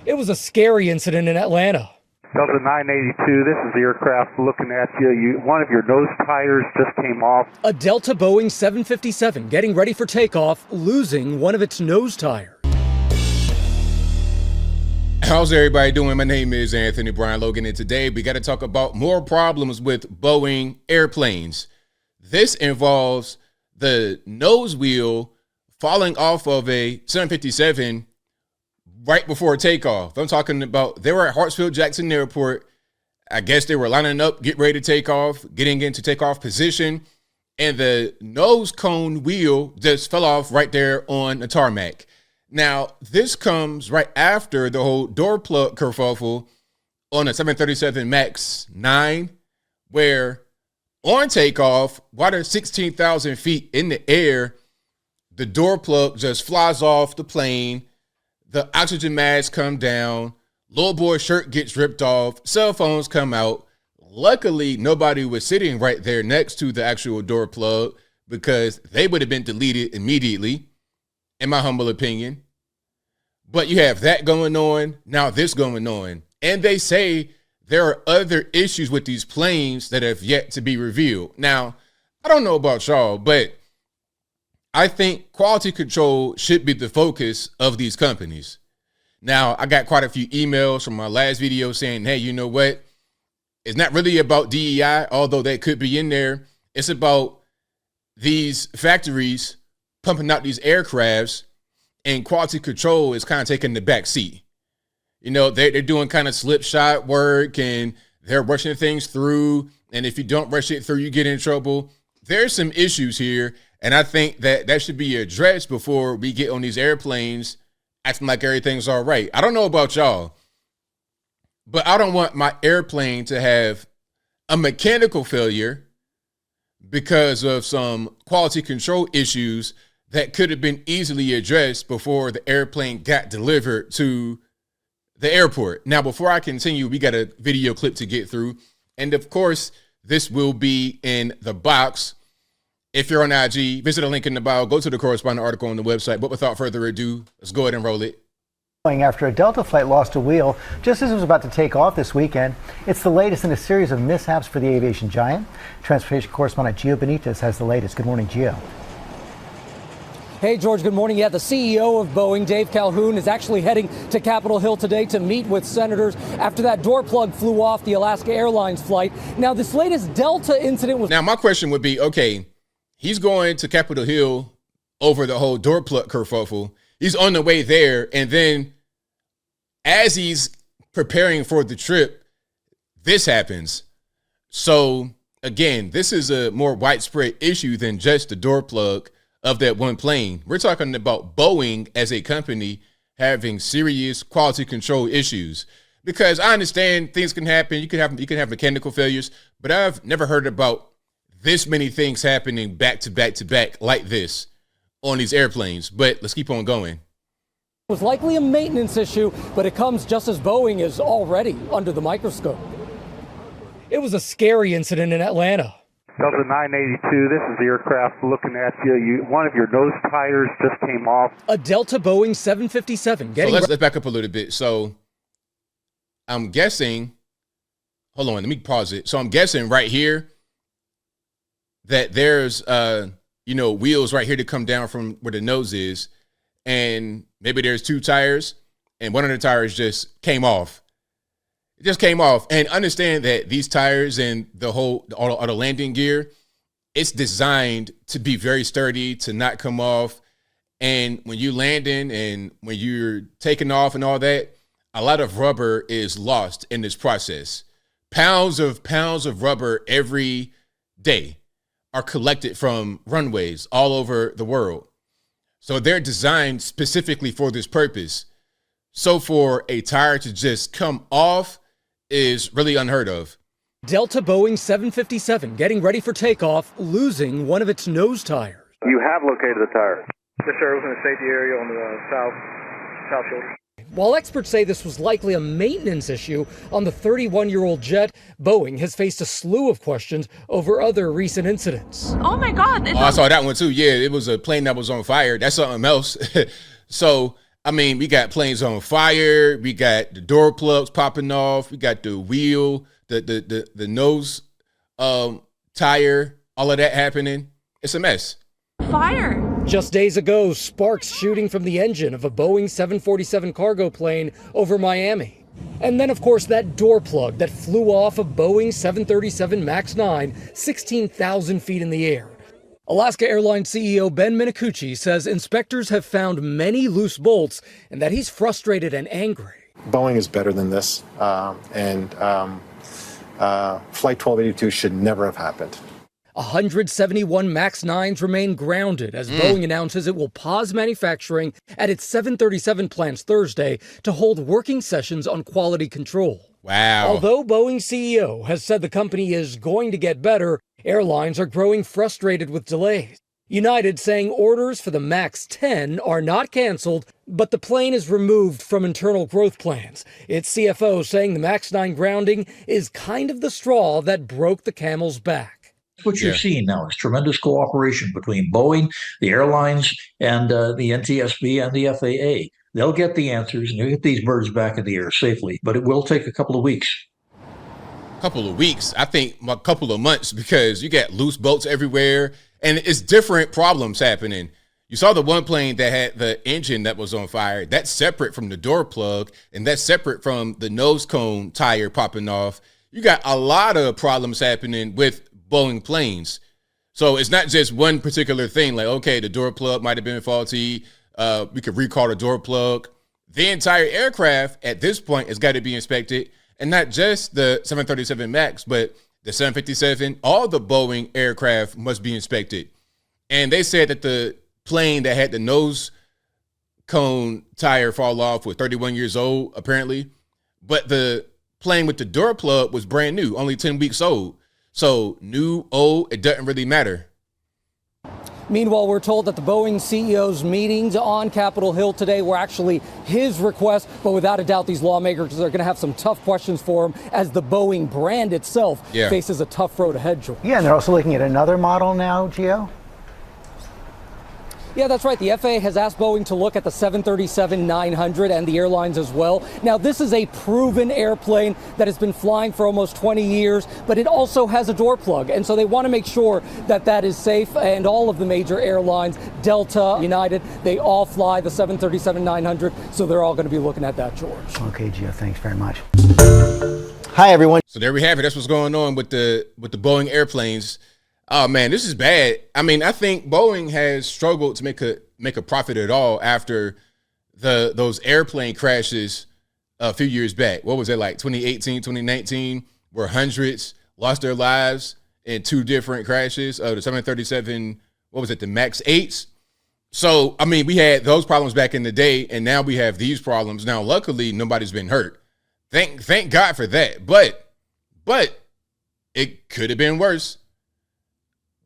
It was a scary incident in Atlanta. Delta 982, this is the aircraft looking at you. One of your nose tires just came off. A Delta Boeing 757 getting ready for takeoff, losing one of its nose tires. How's everybody doing? My name is Anthony Brian Logan, and today we got to talk about more problems with Boeing airplanes. This involves the nose wheel falling off of a 757 right before takeoff. I'm talking about they were at Hartsfield-Jackson Airport. I guess they were lining up, get ready to take off, getting into takeoff position, and the nose cone wheel just fell off right there on the tarmac. Now, this comes right after the whole door plug kerfuffle on a 737 MAX 9, where on takeoff, while they're 16,000 feet in the air, the door plug just flies off the plane. The oxygen mask come down. Little boy's shirt gets ripped off. Cell phones come out. Luckily, nobody was sitting right there next to the actual door plug because they would have been deleted immediately, in my humble opinion. But you have that going on, now this going on. And they say there are other issues with these planes that have yet to be revealed. Now, I don't know about y'all, but I think quality control should be the focus of these companies. Now, I got quite a few emails from my last video saying, hey, you know what? It's not really about DEI, although that could be in there. It's about these factories pumping out these aircrafts, and quality control is kind of taking the back seat. You know, they're doing kind of slipshod work and they're rushing things through. And if you don't rush it through, you get in trouble. There's some issues here. And I think that should be addressed before we get on these airplanes acting like everything's all right. I don't know about y'all, but I don't want my airplane to have a mechanical failure because of some quality control issues that could have been easily addressed before the airplane got delivered to the airport. Now, before I continue, we got a video clip to get through. And of course, this will be in the box. If you're on IG, visit the link in the bio, go to the corresponding article on the website. But without further ado, let's go ahead and roll it. After a Delta flight lost a wheel just as it was about to take off this weekend. It's the latest in a series of mishaps for the aviation giant. Transportation correspondent Gio Benitez has the latest. Good morning, Gio. Hey, George, good morning. Yeah, the CEO of Boeing, Dave Calhoun, is actually heading to Capitol Hill today to meet with senators after that door plug flew off the Alaska Airlines flight. Now, this latest Delta incident was... Now, my question would be, okay, he's going to Capitol Hill over the whole door plug kerfuffle. He's on the way there, and then as he's preparing for the trip, this happens. So, again, this is a more widespread issue than just the door plug of that one plane. We're talking about Boeing as a company having serious quality control issues. Because I understand things can happen. You can have mechanical failures, but I've never heard about this many things happening back to back to back like this on these airplanes. But let's keep on going. It was likely a maintenance issue, but it comes just as Boeing is already under the microscope. It was a scary incident in Atlanta. Delta 982, this is the aircraft looking at you. One of your nose tires just came off. A Delta Boeing 757 getting... So let's back up a little bit. So I'm guessing, hold on, let me pause it. So I'm guessing right here that there's, wheels right here to come down from where the nose is. And maybe there's two tires and one of the tires just came off. It just came off. And understand that these tires and all the landing gear, it's designed to be very sturdy, to not come off. And when you landing and when you're taking off and all that, a lot of rubber is lost in this process. Pounds of rubber every day are collected from runways all over the world. So they're designed specifically for this purpose. So for a tire to just come off is really unheard of. Delta Boeing 757 getting ready for takeoff, losing one of its nose tires. You have located the tire. Yes, sir. It was in the safety area on the south shoulder. While experts say this was likely a maintenance issue on the 31-year-old jet, Boeing has faced a slew of questions over other recent incidents. Oh my God. I saw that one too. Yeah, it was a plane that was on fire. That's something else. So I mean, we got planes on fire. We got the door plugs popping off. We got the wheel, the nose tire, all of that happening. It's a mess. Fire. Just days ago, sparks shooting from the engine of a Boeing 747 cargo plane over Miami. And then, of course, that door plug that flew off a Boeing 737 MAX 9, 16,000 feet in the air. Alaska Airlines CEO Ben Minicucci says inspectors have found many loose bolts and that he's frustrated and angry. Boeing is better than this, and Flight 1282 should never have happened. 171 MAX 9s remain grounded as Boeing announces it will pause manufacturing at its 737 plants Thursday to hold working sessions on quality control. Wow. Although Boeing's CEO has said the company is going to get better, airlines are growing frustrated with delays. United saying orders for the MAX 10 are not canceled, but the plane is removed from internal growth plans. Its CFO saying the MAX 9 grounding is kind of the straw that broke the camel's back. What you're seeing now is tremendous cooperation between Boeing, the airlines, and the NTSB and the FAA. They'll get the answers and they'll get these birds back in the air safely, but it will take a couple of weeks. Couple of weeks, I think a couple of months, because you got loose bolts everywhere and it's different problems happening. You saw the one plane that had the engine that was on fire. That's separate from the door plug, and that's separate from the nose cone tire popping off. You got a lot of problems happening with Boeing planes. So it's not just one particular thing, like, okay, the door plug might have been faulty. We could recall the door plug. The entire aircraft at this point has got to be inspected, and not just the 737 MAX, but the 757, all the Boeing aircraft must be inspected. And they said that the plane that had the nose cone tire fall off was 31 years old, apparently. But the plane with the door plug was brand new, only 10 weeks old. So new, old, it doesn't really matter. Meanwhile, we're told that the Boeing CEO's meetings on Capitol Hill today were actually his request, but without a doubt, these lawmakers are going to have some tough questions for him as the Boeing brand itself faces a tough road ahead, George. Yeah, and they're also looking at another model now, Gio. Yeah, that's right. The FAA has asked Boeing to look at the 737-900 and the airlines as well. Now, this is a proven airplane that has been flying for almost 20 years, but it also has a door plug. And so they want to make sure that that is safe. And all of the major airlines, Delta, United, they all fly the 737-900. So they're all going to be looking at that, George. Okay, Gio, thanks very much. Hi, everyone. So there we have it. That's what's going on with the Boeing airplanes. Oh man, this is bad. I mean, I think Boeing has struggled to make a profit at all after those airplane crashes a few years back. What was it, like 2018, 2019, where hundreds lost their lives in two different crashes of the 737, what was it, the MAX 8s? So, I mean, we had those problems back in the day, and now we have these problems. Now, luckily, nobody's been hurt. Thank God for that. But it could have been worse.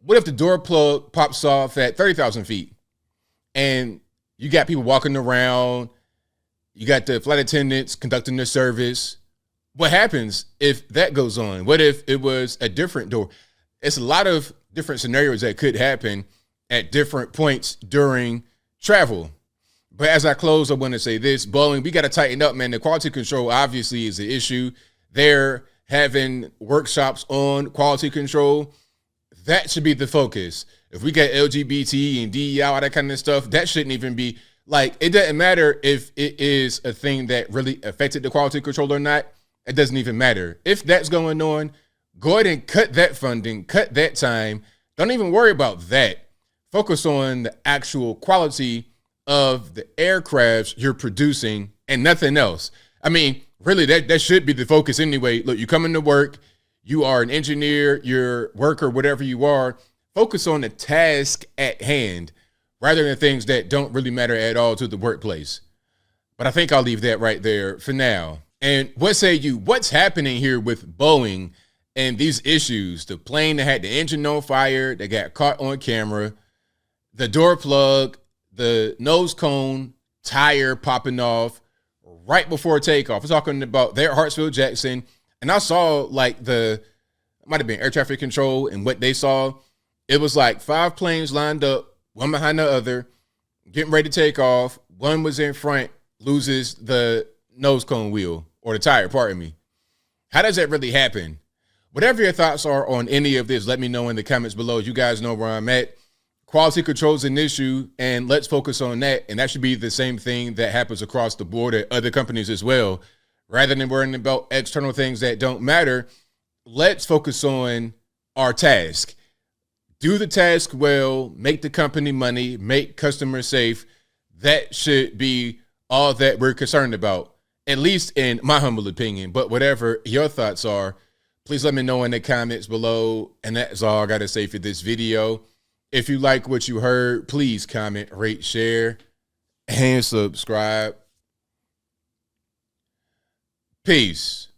What if the door plug pops off at 30,000 feet and you got people walking around, you got the flight attendants conducting their service? What happens if that goes on? What if it was a different door? It's a lot of different scenarios that could happen at different points during travel. But as I close, I want to say this, Boeing, we got to tighten up, man. The quality control obviously is the issue. They're having workshops on quality control. That should be the focus. If we get LGBT and DEI, all that kind of stuff, that shouldn't even be, like, it doesn't matter if it is a thing that really affected the quality control or not. It doesn't even matter. If that's going on, go ahead and cut that funding, cut that time. Don't even worry about that. Focus on the actual quality of the aircrafts you're producing and nothing else. I mean, really, that should be the focus anyway. Look, you come into work, you are an engineer, you're a worker, whatever you are, focus on the task at hand rather than things that don't really matter at all to the workplace. But I think I'll leave that right there for now. And what say you? What's happening here with Boeing and these issues? The plane that had the engine on fire, that got caught on camera, the door plug, the nose cone, tire popping off right before takeoff. We're talking about there at Hartsfield-Jackson. And I saw, like, it might have been air traffic control, and what they saw, it was like 5 planes lined up, one behind the other, getting ready to take off, one was in front, loses the nose cone wheel or the tire, pardon me. How does that really happen? Whatever your thoughts are on any of this, let me know in the comments below. You guys know where I'm at. Quality control is an issue, and let's focus on that. And that should be the same thing that happens across the board at other companies as well. Rather than worrying about external things that don't matter, let's focus on our task. Do the task well, make the company money, make customers safe. That should be all that we're concerned about, at least in my humble opinion. But whatever your thoughts are, please let me know in the comments below. And that's all I got to say for this video. If you like what you heard, please comment, rate, share, and subscribe. Peace.